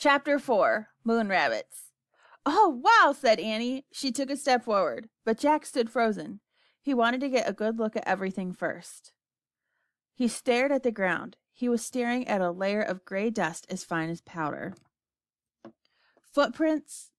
Chapter 4, Moon Rabbits. "Oh, wow," said Annie. She took a step forward, but Jack stood frozen. He wanted to get a good look at everything first. He stared at the ground. He was staring at a layer of gray dust as fine as powder. Footprints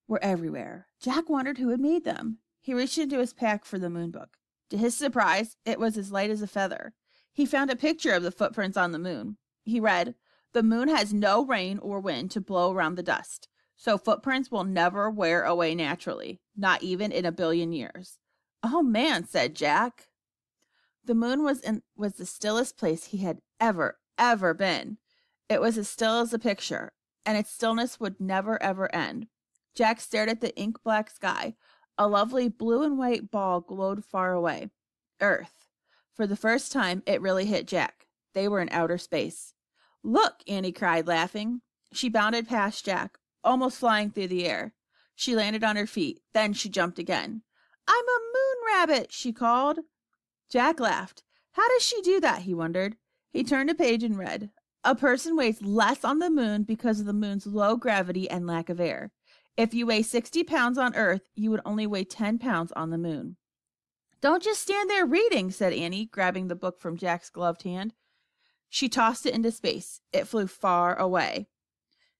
were everywhere. Jack wondered who had made them. He reached into his pack for the moon book. To his surprise, it was as light as a feather. He found a picture of the footprints on the moon. He read, "The moon has no rain or wind to blow around the dust, so footprints will never wear away naturally, not even in 1,000,000,000 years. "Oh, man," said Jack. The moon was the stillest place he had ever been. It was as still as a picture, and its stillness would never, ever end. Jack stared at the ink-black sky. A lovely blue and white ball glowed far away. Earth. For the first time, it really hit Jack. They were in outer space. "Look!" Annie cried, laughing. She bounded past Jack, almost flying through the air. She landed on her feet. Then she jumped again. "I'm a moon rabbit," she called. Jack laughed. How does she do that, he wondered. He turned a page and read, "A person weighs less on the moon because of the moon's low gravity and lack of air. If you weigh 60 pounds on Earth, you would only weigh 10 pounds on the moon." "Don't just stand there reading," said Annie, grabbing the book from Jack's gloved hand. She tossed it into space. It flew far away.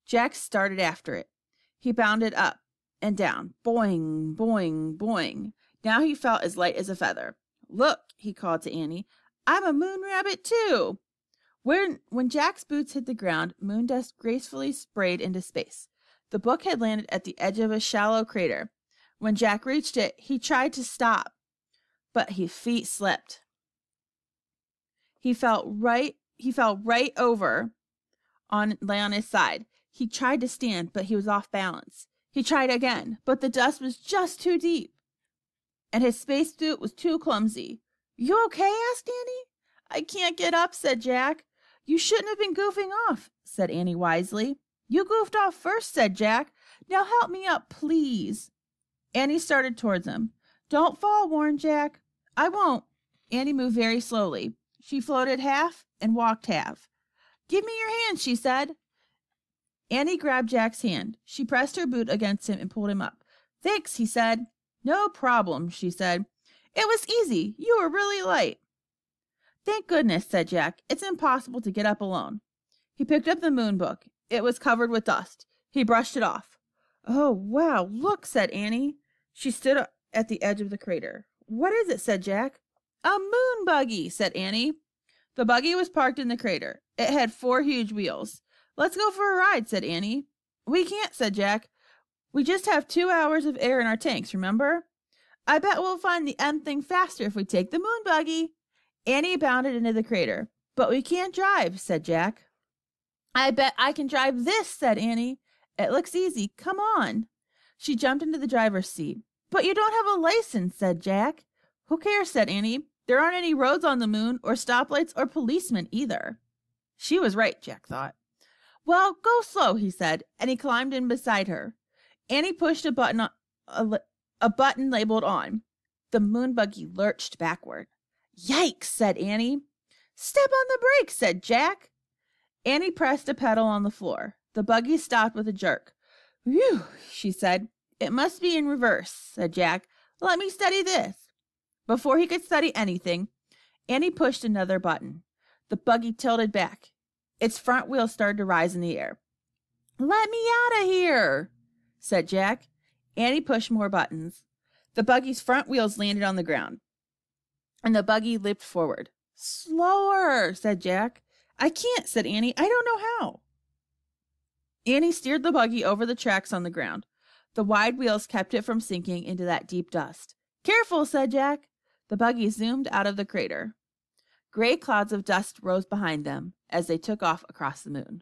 Jack started after it. He bounded up and down. Boing, boing, boing. Now he felt as light as a feather. "Look," he called to Annie. "I'm a moon rabbit too." When Jack's boots hit the ground, moon dust gracefully sprayed into space. The book had landed at the edge of a shallow crater. When Jack reached it, he tried to stop, but his feet slipped. He fell right over lay on his side. He tried to stand, but he was off balance. He tried again, but the dust was just too deep, and his spacesuit was too clumsy. "You okay?" asked Annie. "I can't get up," said Jack. "You shouldn't have been goofing off," said Annie wisely. "You goofed off first," said Jack. "Now help me up, please." Annie started towards him. "Don't fall," warned Jack. "I won't." Annie moved very slowly. She floated half and walked half. "Give me your hand," she said. Annie grabbed Jack's hand. She pressed her boot against him and pulled him up. "Thanks," he said. "No problem," she said. "It was easy. You were really light." "Thank goodness," said Jack. "It's impossible to get up alone." He picked up the moon book. It was covered with dust. He brushed it off. "Oh, wow, look," said Annie. She stood at the edge of the crater. "What is it?" said Jack. "A moon buggy," said Annie. The buggy was parked in the crater. It had 4 huge wheels. "Let's go for a ride," said Annie. "We can't," said Jack. "We just have 2 hours of air in our tanks, remember?" "I bet we'll find the end thing faster if we take the moon buggy." Annie bounded into the crater. "But we can't drive," said Jack. "I bet I can drive this," said Annie. "It looks easy. Come on." She jumped into the driver's seat. "But you don't have a license," said Jack. "Who cares?" said Annie. "There aren't any roads on the moon, or stoplights, or policemen either." She was right, Jack thought. "Well, go slow," he said, and he climbed in beside her. Annie pushed a button labeled "on." The moon buggy lurched backward. "Yikes," said Annie. "Step on the brakes," said Jack. Annie pressed a pedal on the floor. The buggy stopped with a jerk. "Whew," she said. "It must be in reverse," said Jack. "Let me study this." Before he could study anything, Annie pushed another button. The buggy tilted back. Its front wheels started to rise in the air. "Let me out of here," said Jack. Annie pushed more buttons. The buggy's front wheels landed on the ground, and the buggy leaped forward. "Slower," said Jack. "I can't," said Annie. "I don't know how." Annie steered the buggy over the tracks on the ground. The wide wheels kept it from sinking into that deep dust. "Careful," said Jack. The buggy zoomed out of the crater. Gray clouds of dust rose behind them as they took off across the moon.